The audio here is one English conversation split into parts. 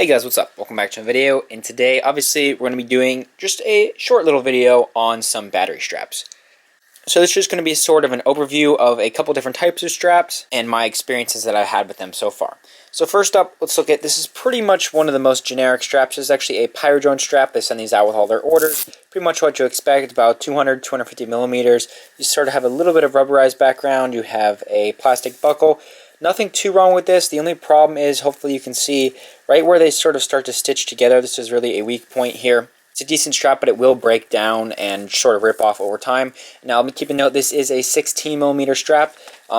Hey guys, what's up? Welcome back to a video, and today obviously we're going to be doing just a short little video on some battery straps. So this is just going to be sort of an overview of a couple different types of straps and my experiences that I've had with them so far. So first up, let's look at, this is pretty much one of the most generic straps. This is actually a Pyro strap. They send these out with all their orders. Pretty much what you expect, about 200, 250 millimeters. You sort of have a little bit of rubberized background. You have a plastic buckle. Nothing too wrong with this. The only problem is, hopefully you can see right where they sort of start to stitch together. This is really a weak point here. It's a decent strap, but it will break down and sort of rip off over time. Now, keep a note, this is a 16 millimeter strap.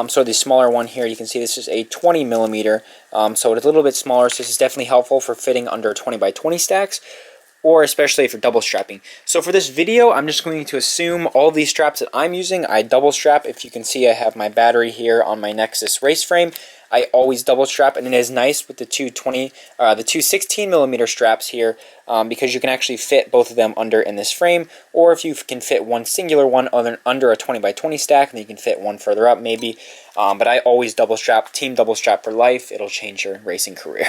So the smaller one here, you can see this is a 20 millimeter. So it's a little bit smaller. So this is definitely helpful for fitting under 20 by 20 stacks, or especially if you're double strapping. So for this video, I'm just going to assume all these straps that I'm using, I double strap. If you can see, I have my battery here on my Nexus race frame. I always double strap, and it is nice with the two 16 millimeter straps here, because you can actually fit both of them under in this frame, or if you can fit one singular one under a 20 by 20 stack, then you can fit one further up maybe. But I always double strap, team double strap for life. It'll change your racing career.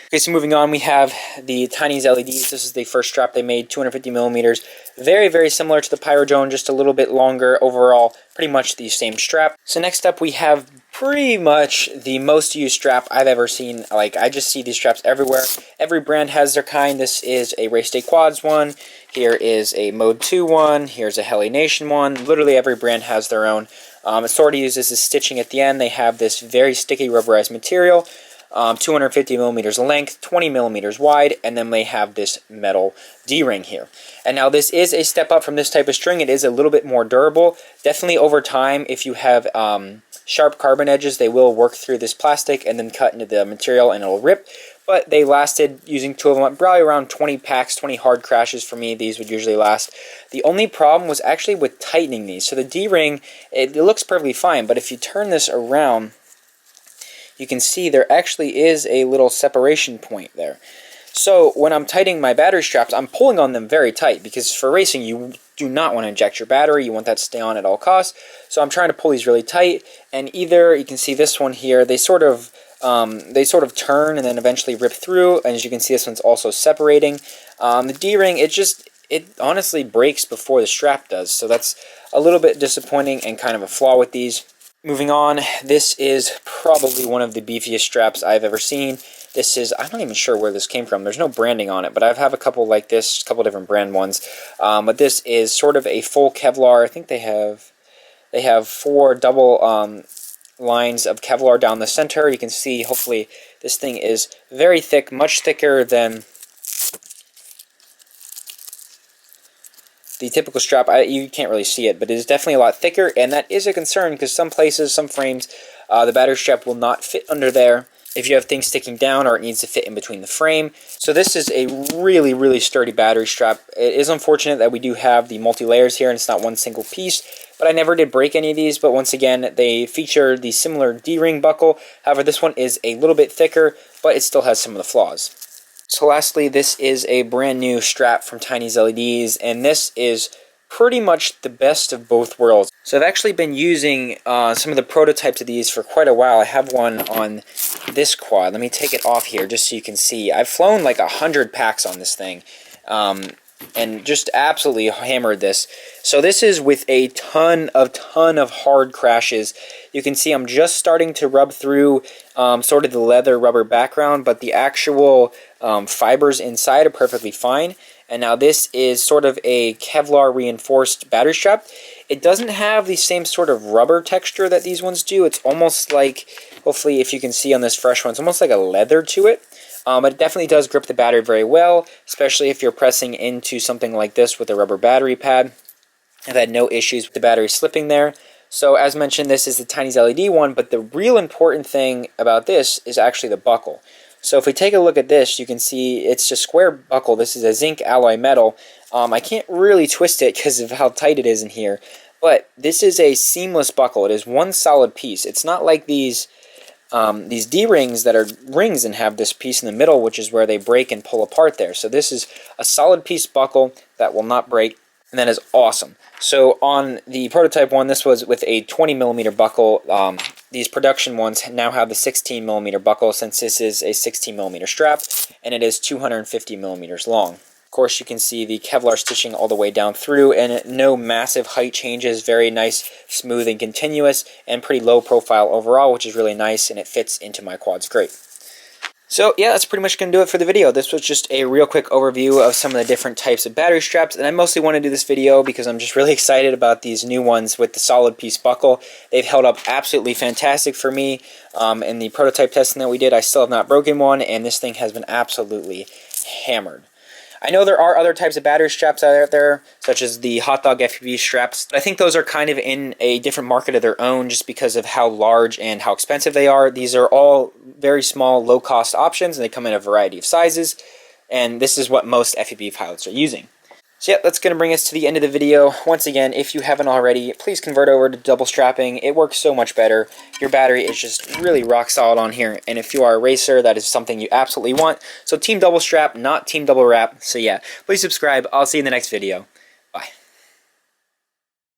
Okay, so moving on, we have the Tiny's LEDs. This is the first strap they made, 250 millimeters. Very, very similar to the Pyro, just a little bit longer. Overall, pretty much the same strap. So next up, we have pretty much the most used strap I've ever seen. Like, I just see these straps everywhere. Every brand has their kind. This is a Race Day Quads one. Here is a Mode 2 one. Here's a Heli Nation one. Literally every brand has their own. It sort of uses this stitching at the end. They have this very sticky rubberized material. 250 millimeters length, 20 millimeters wide, and then they have this metal D-ring here. And now this is a step up from this type of string. It is a little bit more durable. Definitely over time, if you have sharp carbon edges, they will work through this plastic and then cut into the material and it'll rip. But they lasted, using two of them, probably around 20 packs, 20 hard crashes for me. These would usually last. The only problem was actually with tightening these. So the D-ring, it looks perfectly fine, but if you turn this around, you can see there actually is a little separation point there. So when I'm tightening my battery straps, I'm pulling on them very tight, because for racing you do not want to inject your battery. You want that to stay on at all costs. So I'm trying to pull these really tight, and either you can see this one here, they sort of turn and then eventually rip through, and as you can see, this one's also separating. The D-ring, it honestly breaks before the strap does, so that's a little bit disappointing and kind of a flaw with these. Moving on, this is probably one of the beefiest straps I've ever seen. This is, I'm not even sure where this came from. There's no branding on it, but I have a couple like this, a couple different brand ones. But this is sort of a full Kevlar. I think they have 4 double lines of Kevlar down the center. You can see, hopefully, this thing is very thick, much thicker than the typical strap. You can't really see it, but it is definitely a lot thicker, and that is a concern because some places, some frames, the battery strap will not fit under there if you have things sticking down, or it needs to fit in between the frame. So this is a really, really sturdy battery strap. It is unfortunate that we do have the multi-layers here and it's not one single piece, but I never did break any of these. But once again, they feature the similar D-ring buckle. However, this one is a little bit thicker, but it still has some of the flaws. So lastly, this is a brand new strap from Tiny's LEDs, and this is pretty much the best of both worlds. So I've actually been using some of the prototypes of these for quite a while. I have one on this quad. Let me take it off here just so you can see. I've flown like 100 packs on this thing, and just absolutely hammered this. So this is with a ton of hard crashes. You can see I'm just starting to rub through sort of the leather rubber background, but the actual fibers inside are perfectly fine. And now this is sort of a Kevlar reinforced battery strap. It doesn't have the same sort of rubber texture that these ones do. It's almost like, hopefully if you can see on this fresh one, it's almost like a leather to it. But it definitely does grip the battery very well, especially if you're pressing into something like this with a rubber battery pad. I've had no issues with the battery slipping there. So as mentioned, this is the Tiny's LED one, but the real important thing about this is actually the buckle. So if we take a look at this, you can see it's a square buckle. This is a zinc alloy metal. I can't really twist it because of how tight it is in here, but this is a seamless buckle. It is one solid piece. It's not like these D-rings that are rings and have this piece in the middle, which is where they break and pull apart there. So this is a solid piece buckle that will not break, and that is awesome. So on the prototype one, this was with a 20 millimeter buckle. these production ones now have the 16mm buckle, since this is a 16mm strap and it is 250mm long. Of course, you can see the Kevlar stitching all the way down through, and no massive height changes. Very nice, smooth and continuous, and pretty low profile overall, which is really nice, and it fits into my quads great. So yeah, that's pretty much going to do it for the video. This was just a real quick overview of some of the different types of battery straps, and I mostly want to do this video because I'm just really excited about these new ones with the solid piece buckle. They've held up absolutely fantastic for me. In the prototype testing that we did, I still have not broken one, and this thing has been absolutely hammered. I know there are other types of battery straps out there, such as the hot dog FPV straps. I think those are kind of in a different market of their own just because of how large and how expensive they are. These are all very small, low-cost options, and they come in a variety of sizes, and this is what most FPV pilots are using. So yeah, that's going to bring us to the end of the video. Once again, if you haven't already, please convert over to double strapping. It works so much better. Your battery is just really rock solid on here, and if you are a racer, that is something you absolutely want. So team double strap, not team double wrap. So yeah, please subscribe. I'll see you in the next video. Bye.